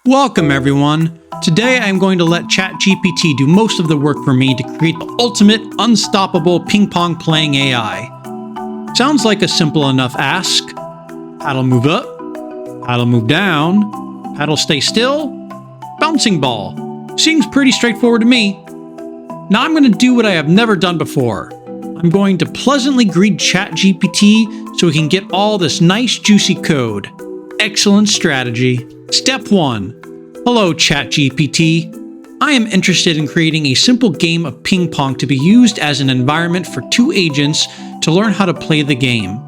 Welcome everyone. Today I'm going to let ChatGPT do most of the work for me to create the ultimate unstoppable ping pong playing AI. Sounds like a simple enough ask. Paddle move up, paddle move down, paddle stay still, bouncing ball. Seems pretty straightforward to me. Now I'm going to do what I have never done before. I'm going to pleasantly greet ChatGPT so we can get all this nice juicy code. Excellent strategy. Step 1. Hello ChatGPT. I am interested in creating a simple game of ping pong to be used as an environment for two agents to learn how to play the game.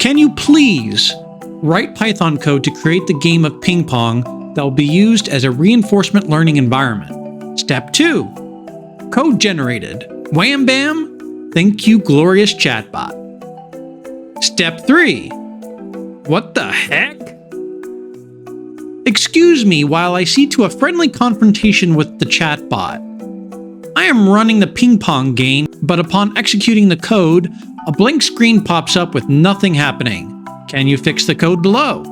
Can you please write Python code to create the game of ping pong that will be used as a reinforcement learning environment? Step 2. Code generated. Wham bam. Thank you, glorious chatbot. Step 3. What the heck? Excuse me while I see to a friendly confrontation with the chatbot. I am running the ping pong game, but upon executing the code, a blank screen pops up with nothing happening. Can you fix the code below?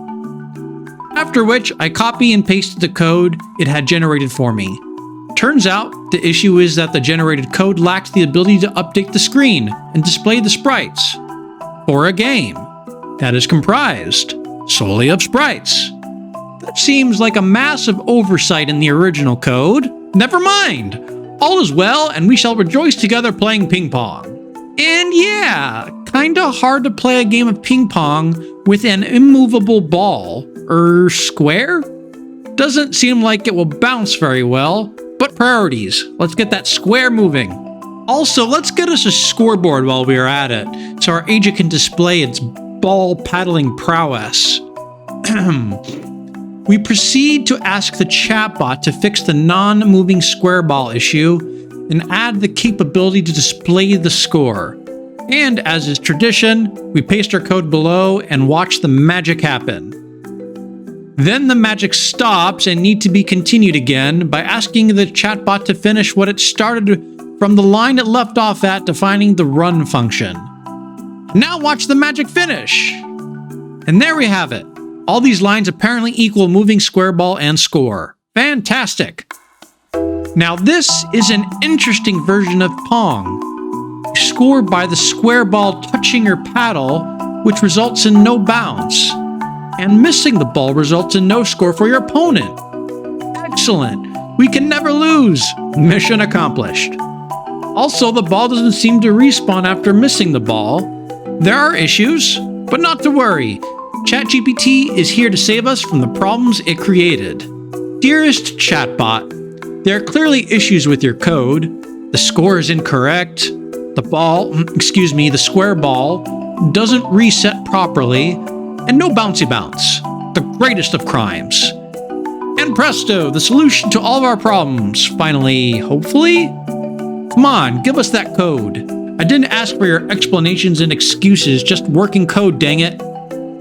After which, I copy and pasted the code it had generated for me. Turns out, the issue is that the generated code lacks the ability to update the screen and display the sprites for a game that is comprised solely of sprites. That seems like a massive oversight in the original code. Never mind. All is well, and we shall rejoice together playing ping pong. And yeah, kinda hard to play a game of ping pong with an immovable ball, square? Doesn't seem like it will bounce very well, but priorities. Let's get that square moving. Also, let's get us a scoreboard while we are at it, so our agent can display its ball paddling prowess. We proceed to ask the chatbot to fix the non-moving square ball issue and add the capability to display the score. And as is tradition, we paste our code below and watch the magic happen. Then the magic stops and need to be continued again by asking the chatbot to finish what it started from the line it left off at, defining the run function. Now watch the magic finish! And there we have it. All these lines apparently equal moving square ball and score. Fantastic! Now this is an interesting version of Pong. You score by the square ball touching your paddle, which results in no bounce. And missing the ball results in no score for your opponent. Excellent! We can never lose! Mission accomplished. Also, the ball doesn't seem to respawn after missing the ball. There are issues, but not to worry. ChatGPT is here to save us from the problems it created. Dearest chatbot, there are clearly issues with your code. The score is incorrect. The square ball doesn't reset properly, and no bouncy bounce. The greatest of crimes. And presto, the solution to all of our problems, finally, hopefully? Come on, give us that code. I didn't ask for your explanations and excuses, just working code, dang it.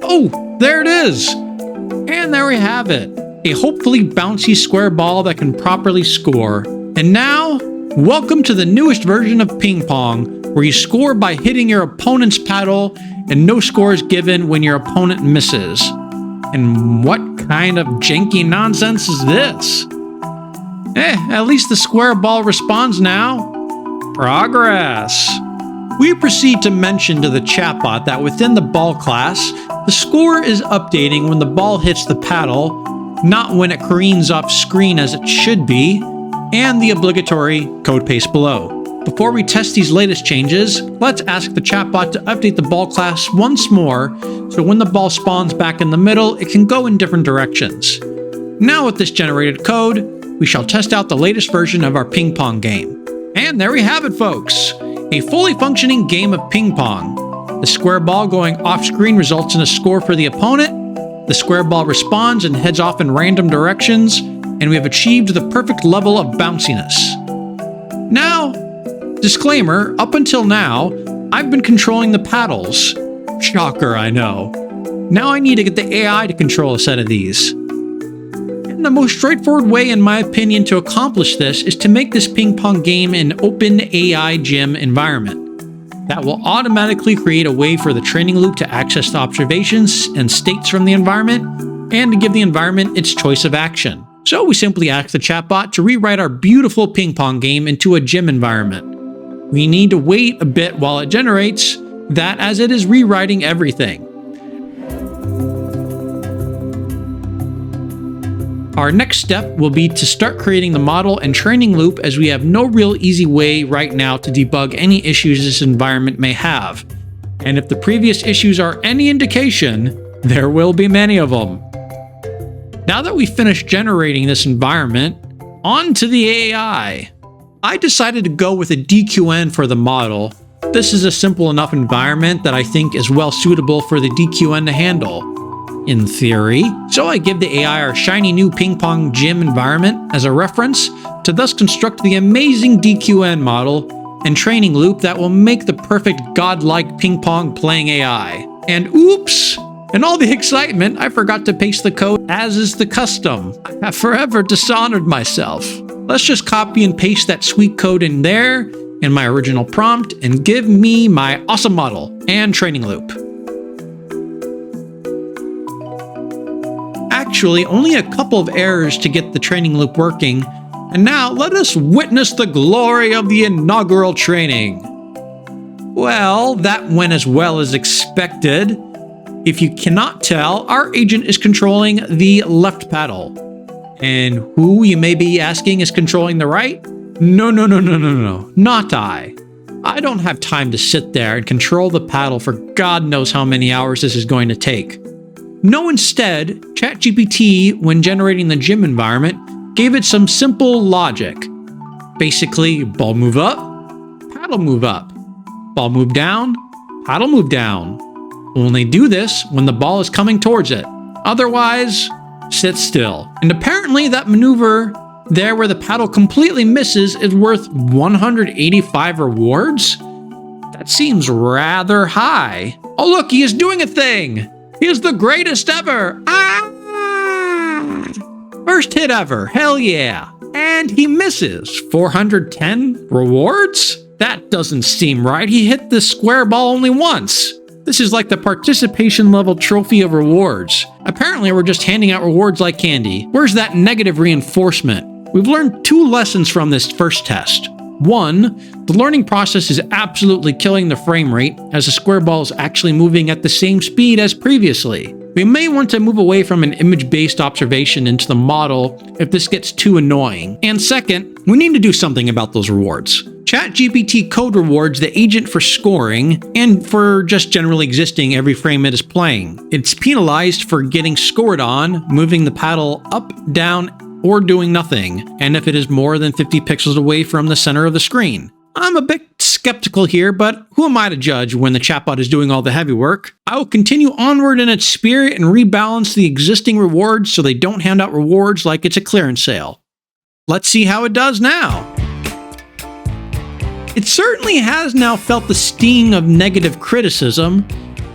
Oh, there it is! And there we have it. A hopefully bouncy square ball that can properly score. And now, welcome to the newest version of ping pong, where you score by hitting your opponent's paddle and no score is given when your opponent misses. And what kind of janky nonsense is this? At least the square ball responds now. Progress! We proceed to mention to the chatbot that within the ball class, the score is updating when the ball hits the paddle, not when it careens off screen as it should be, and the obligatory code paste below. Before we test these latest changes, let's ask the chatbot to update the ball class once more, so when the ball spawns back in the middle, it can go in different directions. Now with this generated code, we shall test out the latest version of our ping pong game. And there we have it, folks! A fully functioning game of ping pong. The square ball going off screen results in a score for the opponent. The square ball responds and heads off in random directions, and we have achieved the perfect level of bounciness. Now, disclaimer, up until now, I've been controlling the paddles. Shocker, I know. Now I need to get the AI to control a set of these. And the most straightforward way, in my opinion, to accomplish this is to make this ping pong game an open AI gym environment that will automatically create a way for the training loop to access the observations and states from the environment, and to give the environment its choice of action. So we simply ask the chatbot to rewrite our beautiful ping pong game into a gym environment. We need to wait a bit while it generates that, as it is rewriting everything. Our next step will be to start creating the model and training loop, as we have no real easy way right now to debug any issues this environment may have. And if the previous issues are any indication, there will be many of them. Now that we've finished generating this environment, on to the AI. I decided to go with a DQN for the model. This is a simple enough environment that I think is well suitable for the DQN to handle, in theory. So I give the AI our shiny new ping pong gym environment as a reference to thus construct the amazing DQN model and training loop that will make the perfect godlike ping pong playing AI. And oops! In all the excitement, I forgot to paste the code as is the custom. I have forever dishonored myself. Let's just copy and paste that sweet code in there in my original prompt and give me my awesome model and training loop. Actually, only a couple of errors to get the training loop working. And now let us witness the glory of the inaugural training. Well, that went as well as expected. If you cannot tell, our agent is controlling the left paddle. And who, you may be asking, is controlling the right? No, not I. I don't have time to sit there and control the paddle for God knows how many hours this is going to take. No, instead, ChatGPT, when generating the gym environment, gave it some simple logic. Basically, ball move up, paddle move up. Ball move down, paddle move down. Only do this when the ball is coming towards it. Otherwise, sit still. And apparently that maneuver there where the paddle completely misses is worth 185 rewards? That seems rather high. Oh look, he is doing a thing! He is the greatest ever! Ah! First hit ever, hell yeah! And he misses. 410 rewards? That doesn't seem right. He hit the square ball only once. This is like the participation level trophy of rewards. Apparently we're just handing out rewards like candy. Where's that negative reinforcement? We've learned 2 lessons from this first test. 1, the learning process is absolutely killing the frame rate, as the square ball is actually moving at the same speed as previously. We may want to move away from an image-based observation into the model if this gets too annoying. And second, we need to do something about those rewards. ChatGPT code rewards the agent for scoring and for just generally existing every frame it is playing. It's penalized for getting scored on, moving the paddle up, down, or doing nothing, and if it is more than 50 pixels away from the center of the screen. I'm a bit skeptical here, but who am I to judge when the chatbot is doing all the heavy work? I will continue onward in its spirit and rebalance the existing rewards so they don't hand out rewards like it's a clearance sale. Let's see how it does now. It certainly has now felt the sting of negative criticism.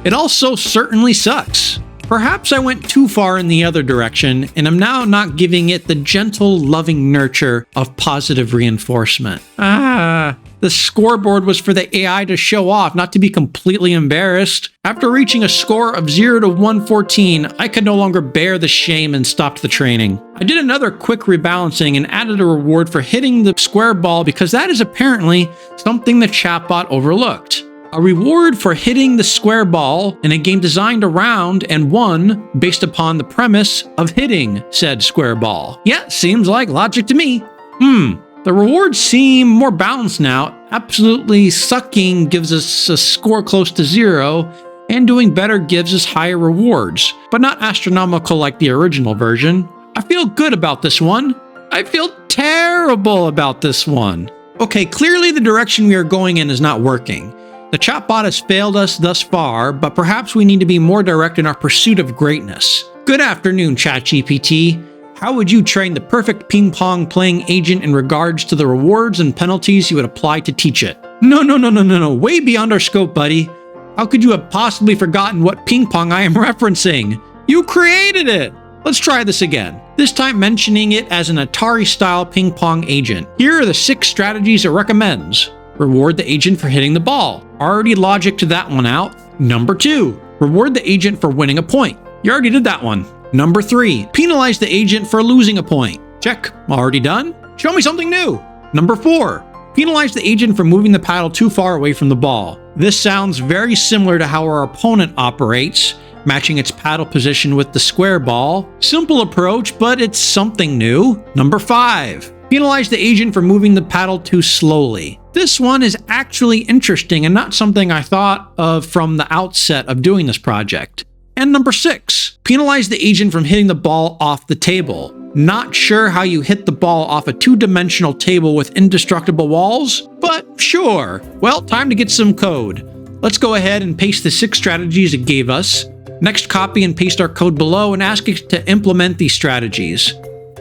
It also certainly sucks. Perhaps I went too far in the other direction, and I'm now not giving it the gentle, loving nurture of positive reinforcement. The scoreboard was for the AI to show off, not to be completely embarrassed. After reaching a score of 0 to 114, I could no longer bear the shame and stopped the training. I did another quick rebalancing and added a reward for hitting the square ball because that is apparently something the chatbot overlooked. A reward for hitting the square ball in a game designed around and won based upon the premise of hitting said square ball. Yeah, seems like logic to me. The rewards seem more balanced now. Absolutely sucking gives us a score close to 0, and doing better gives us higher rewards, but not astronomical like the original version. I feel good about this one. I feel terrible about this one. Okay, clearly the direction we are going in is not working. The chatbot has failed us thus far, but perhaps we need to be more direct in our pursuit of greatness. Good afternoon, ChatGPT. How would you train the perfect ping pong playing agent in regards to the rewards and penalties you would apply to teach it? No, way beyond our scope, buddy. How could you have possibly forgotten what ping pong I am referencing? You created it! Let's try this again, this time mentioning it as an Atari-style ping pong agent. Here are the 6 strategies it recommends. Reward the agent for hitting the ball. Already logic to that one out. Number 2, reward the agent for winning a point. You already did that one. Number 3, penalize the agent for losing a point. Check. Already done. Show me something new. Number 4. Penalize the agent for moving the paddle too far away from the ball. This sounds very similar to how our opponent operates, matching its paddle position with the square ball. Simple approach, but it's something new. Number 5. Penalize the agent for moving the paddle too slowly. This one is actually interesting and not something I thought of from the outset of doing this project. And number 6. Penalize the agent from hitting the ball off the table. Not sure how you hit the ball off a 2-dimensional table with indestructible walls, but sure. Well, time to get some code. Let's go ahead and paste the 6 strategies it gave us. Next, copy and paste our code below and ask it to implement these strategies.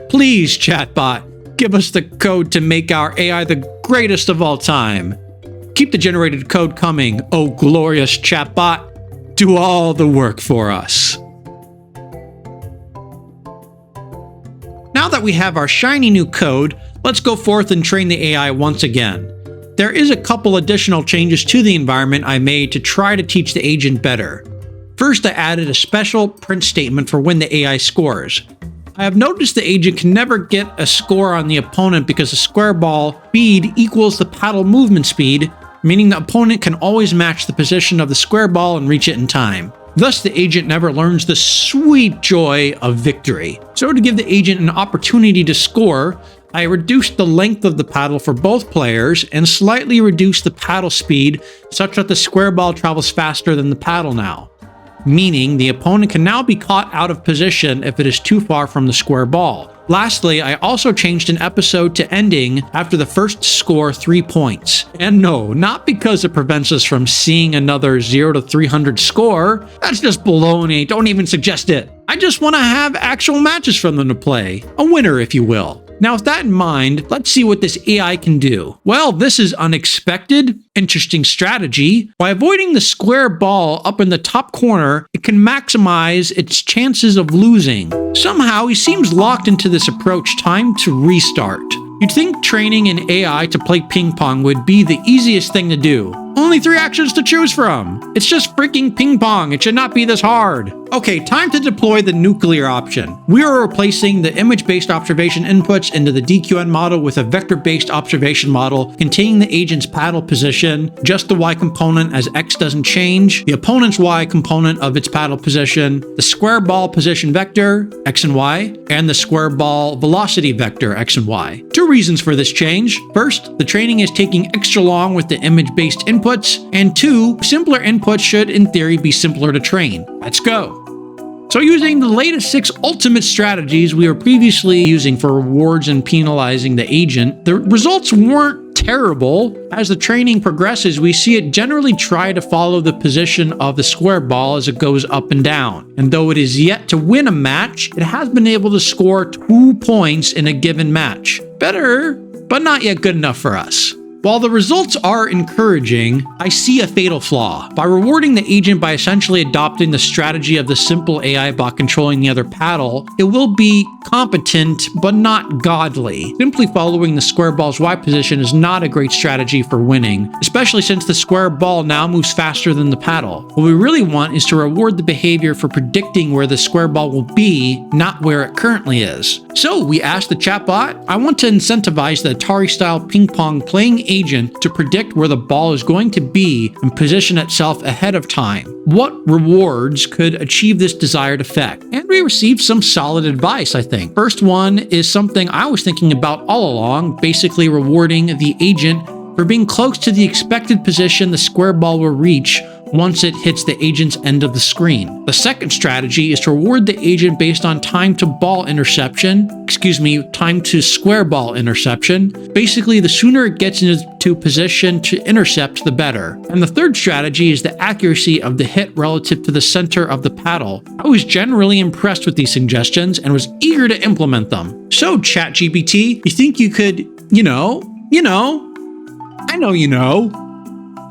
Please, chatbot, give us the code to make our AI the greatest of all time. Keep the generated code coming, oh glorious chatbot. Do all the work for us. Now that we have our shiny new code, let's go forth and train the AI once again. There is a couple additional changes to the environment I made to try to teach the agent better. First, I added a special print statement for when the AI scores. I have noticed the agent can never get a score on the opponent because the square ball speed equals the paddle movement speed, meaning the opponent can always match the position of the square ball and reach it in time. Thus, the agent never learns the sweet joy of victory. So to give the agent an opportunity to score, I reduced the length of the paddle for both players and slightly reduced the paddle speed such that the square ball travels faster than the paddle now. Meaning the opponent can now be caught out of position if it is too far from the square ball. Lastly, I also changed an episode to ending after the first score 3 points. And no, not because it prevents us from seeing another 0 to 300 score. That's just baloney, don't even suggest it. I just want to have actual matches for them to play. A winner, if you will. Now, with that in mind, let's see what this AI can do. Well, this is unexpected, interesting strategy. By avoiding the square ball up in the top corner, it can maximize its chances of losing. Somehow, he seems locked into this approach. Time to restart. You'd think training an AI to play ping pong would be the easiest thing to do. Only 3 actions to choose from. It's just freaking ping pong. It should not be this hard. Okay, time to deploy the nuclear option. We are replacing the image-based observation inputs into the DQN model with a vector-based observation model containing the agent's paddle position, just the Y component as X doesn't change, the opponent's Y component of its paddle position, the square ball position vector, X and Y, and the square ball velocity vector, X and Y. 2 reasons for this change. First, the training is taking extra long with the image-based inputs, and 2, simpler inputs should in theory be simpler to train. Let's go. So using the latest 6 ultimate strategies we were previously using for rewards and penalizing the agent, the results weren't terrible. As the training progresses, we see it generally try to follow the position of the square ball as it goes up and down. And though it is yet to win a match, it has been able to score 2 points in a given match. Better, but not yet good enough for us. While the results are encouraging, I see a fatal flaw. By rewarding the agent by essentially adopting the strategy of the simple AI bot controlling the other paddle, it will be competent but not godly. Simply following the square ball's Y position is not a great strategy for winning, especially since the square ball now moves faster than the paddle. What we really want is to reward the behavior for predicting where the square ball will be, not where it currently is. So we asked the chatbot, I want to incentivize the Atari-style ping pong playing agent to predict where the ball is going to be and position itself ahead of time. What rewards could achieve this desired effect? And we received some solid advice, I think. First one is something I was thinking about all along, basically rewarding the agent for being close to the expected position the square ball will reach once it hits the agent's end of the screen. The second strategy is to reward the agent based on time to square ball interception. Basically, the sooner it gets into position to intercept, the better. And the third strategy is the accuracy of the hit relative to the center of the paddle. I was generally impressed with these suggestions and was eager to implement them. So, ChatGPT, you think you could, I know you know.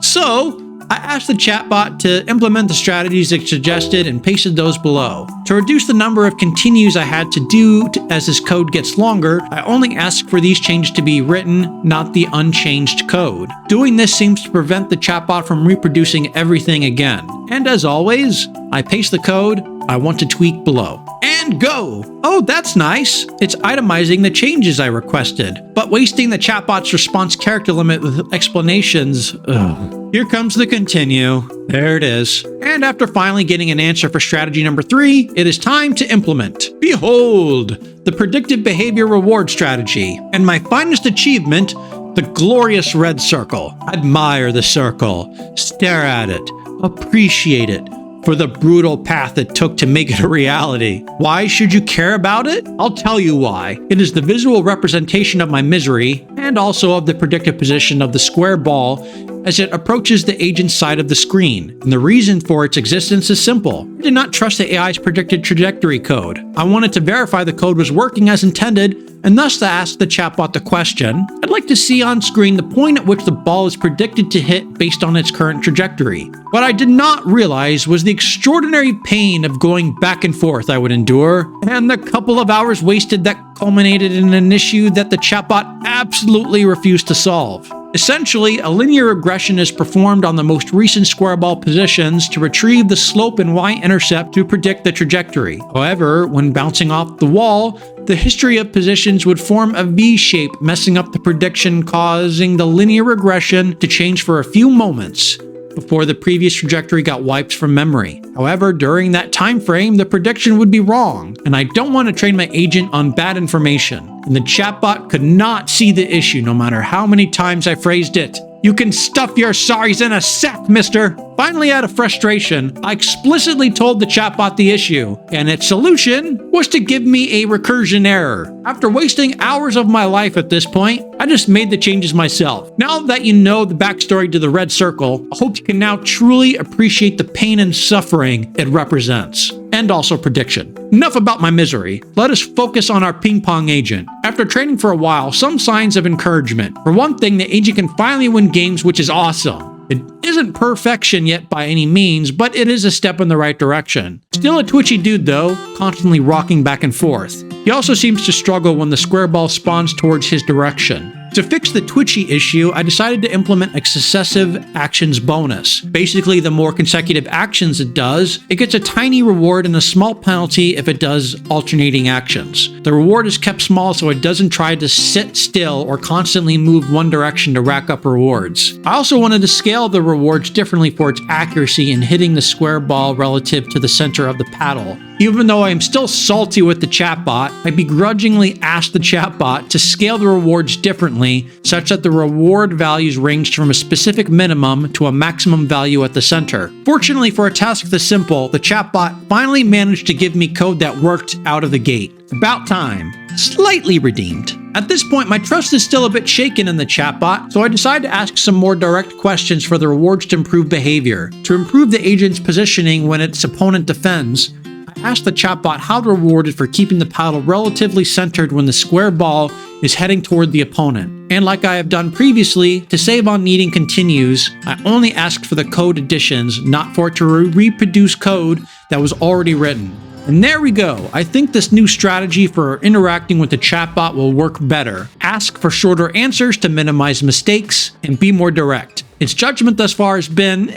So, I asked the chatbot to implement the strategies it suggested and pasted those below. To reduce the number of continues I had to do as this code gets longer, I only asked for these changes to be written, not the unchanged code. Doing this seems to prevent the chatbot from reproducing everything again. And as always, I paste the code, I want to tweak below. And go! Oh, that's nice! It's itemizing the changes I requested, but wasting the chatbot's response character limit with explanations. Ugh. Here comes the continue. There it is. And after finally getting an answer for strategy number 3, it is time to implement. Behold! The predictive behavior reward strategy. And my finest achievement, the glorious red circle. Admire the circle. Stare at it. Appreciate it for the brutal path it took to make it a reality. Why should you care about it? I'll tell you why. It is the visual representation of my misery and also of the predictive position of the square ball as it approaches the agent's side of the screen. And the reason for its existence is simple. I did not trust the AI's predicted trajectory code. I wanted to verify the code was working as intended and thus to ask the chatbot the question, I'd like to see on screen the point at which the ball is predicted to hit based on its current trajectory. What I did not realize was the extraordinary pain of going back and forth I would endure, and the couple of hours wasted that culminated in an issue that the chatbot absolutely refused to solve. Essentially, a linear regression is performed on the most recent square ball positions to retrieve the slope and y-intercept to predict the trajectory. However, when bouncing off the wall, the history of positions would form a V-shape, messing up the prediction, causing the linear regression to change for a few moments before the previous trajectory got wiped from memory. However, during that time frame, the prediction would be wrong, and I don't want to train my agent on bad information. And the chatbot could not see the issue no matter how many times I phrased it. You can stuff your sorries in a sack, mister! Finally, out of frustration, I explicitly told the chatbot the issue, and its solution was to give me a recursion error. After wasting hours of my life at this point, I just made the changes myself. Now that you know the backstory to the red circle, I hope you can now truly appreciate the pain and suffering it represents. And also prediction. Enough about my misery. Let us focus on our ping pong agent. After training for a while, some signs of encouragement. For one thing, the agent can finally win games, which is awesome. It isn't perfection yet by any means, but it is a step in the right direction. Still a twitchy dude though, constantly rocking back and forth. He also seems to struggle when the square ball spawns towards his direction. To fix the twitchy issue, I decided to implement a successive actions bonus. Basically, the more consecutive actions it does, it gets a tiny reward and a small penalty if it does alternating actions. The reward is kept small so it doesn't try to sit still or constantly move one direction to rack up rewards. I also wanted to scale the rewards differently for its accuracy in hitting the square ball relative to the center of the paddle. Even though I am still salty with the chatbot, I begrudgingly asked the chatbot to scale the rewards differently such that the reward values ranged from a specific minimum to a maximum value at the center. Fortunately for a task this simple, the chatbot finally managed to give me code that worked out of the gate. About time. Slightly redeemed. At this point, my trust is still a bit shaken in the chatbot, so I decided to ask some more direct questions for the rewards to improve behavior. To improve the agent's positioning when its opponent defends, I asked the chatbot how to reward it for keeping the paddle relatively centered when the square ball is heading toward the opponent. And like I have done previously, to save on needing continues, I only asked for the code additions, not for it to reproduce code that was already written. And there we go. I think this new strategy for interacting with the chatbot will work better. Ask for shorter answers to minimize mistakes and be more direct. Its judgment thus far has been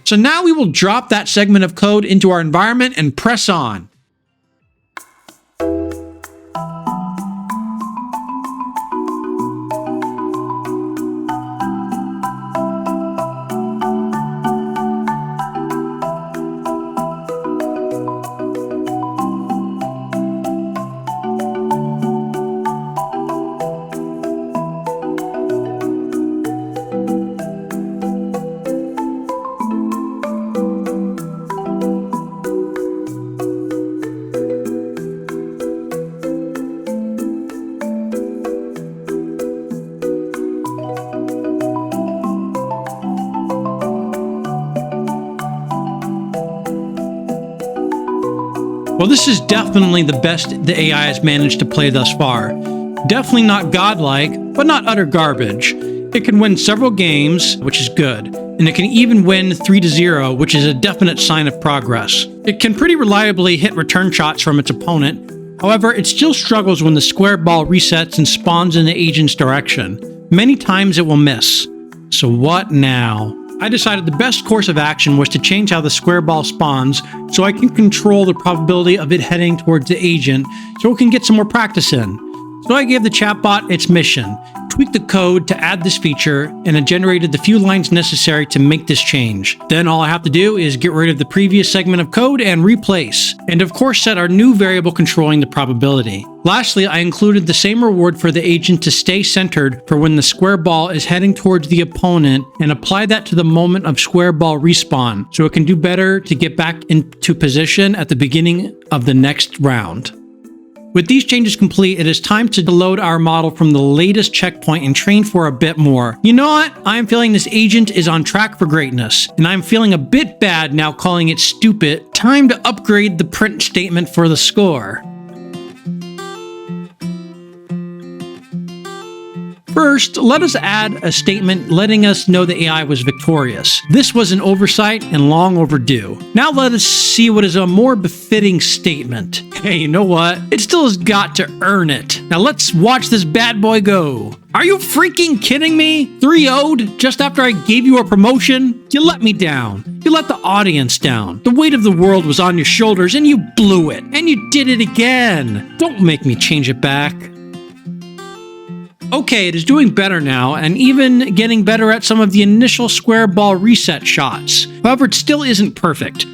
So now we will drop that segment of code into our environment and press on. Well, this is definitely the best the AI has managed to play thus far. Definitely not godlike, but not utter garbage. It can win several games, which is good, and it can even win 3-0, which is a definite sign of progress. It can pretty reliably hit return shots from its opponent. However, it still struggles when the square ball resets and spawns in the agent's direction. Many times it will miss. So what now? I decided the best course of action was to change how the square ball spawns so I can control the probability of it heading towards the agent so it can get some more practice in. So I gave the chatbot its mission, tweaked the code to add this feature, and it generated the few lines necessary to make this change. Then all I have to do is get rid of the previous segment of code and replace, and of course set our new variable controlling the probability. Lastly, I included the same reward for the agent to stay centered for when the square ball is heading towards the opponent, and apply that to the moment of square ball respawn, so it can do better to get back into position at the beginning of the next round. With these changes complete, it is time to load our model from the latest checkpoint and train for a bit more. You know what? I'm feeling this agent is on track for greatness, and I'm feeling a bit bad now calling it stupid. Time to upgrade the print statement for the score. First, let us add a statement letting us know the AI was victorious. This was an oversight and long overdue. Now let us see what is a more befitting statement. Hey, you know what? It still has got to earn it. Now let's watch this bad boy go. Are you freaking kidding me? 3-0'd just after I gave you a promotion? You let me down. You let the audience down. The weight of the world was on your shoulders and you blew it. And you did it again. Don't make me change it back. Okay, it is doing better now, and even getting better at some of the initial square ball reset shots. However, it still isn't perfect.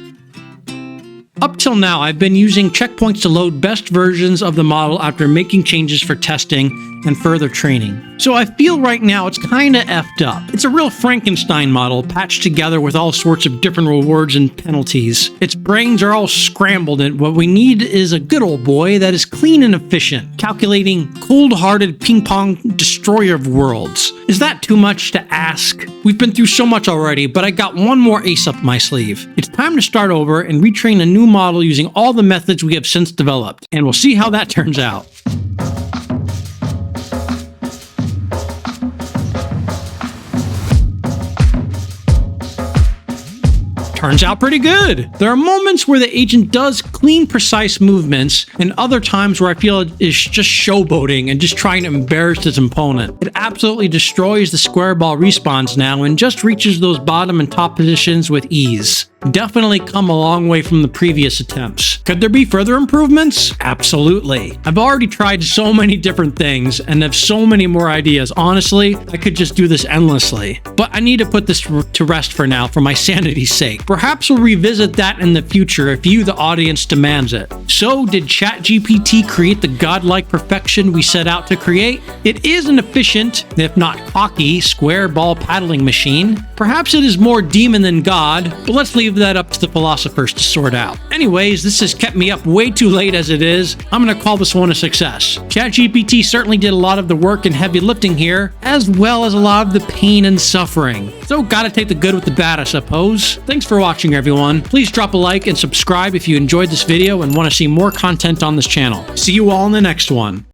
Up till now, I've been using checkpoints to load best versions of the model after making changes for testing and further training. So I feel right now it's kinda effed up. It's a real Frankenstein model patched together with all sorts of different rewards and penalties. Its brains are all scrambled, and what we need is a good old boy that is clean and efficient, calculating cold-hearted ping pong destroyer of worlds. Is that too much to ask? We've been through so much already, but I got one more ace up my sleeve. It's time to start over and retrain a new model using all the methods we have since developed, and we'll see how that turns out. Turns out pretty good. There are moments where the agent does clean, precise movements, and other times where I feel it is just showboating and just trying to embarrass its opponent. It absolutely destroys the square ball respawns now and just reaches those bottom and top positions with ease. Definitely come a long way from the previous attempts. Could there be further improvements? Absolutely. I've already tried so many different things and have so many more ideas. Honestly, I could just do this endlessly. But I need to put this to rest for now for my sanity's sake. Perhaps we'll revisit that in the future if you, the audience, demands it. So, did ChatGPT create the godlike perfection we set out to create? It is an efficient, if not cocky, square ball paddling machine. Perhaps it is more demon than god, but let's leave that up to the philosophers to sort out. Anyways, this has kept me up way too late as it is. I'm gonna call this one a success. ChatGPT certainly did a lot of the work and heavy lifting here, as well as a lot of the pain and suffering. So gotta take the good with the bad, I suppose. Thanks for watching, everyone. Please drop a like and subscribe if you enjoyed this video and want to see more content on this channel. See you all in the next one.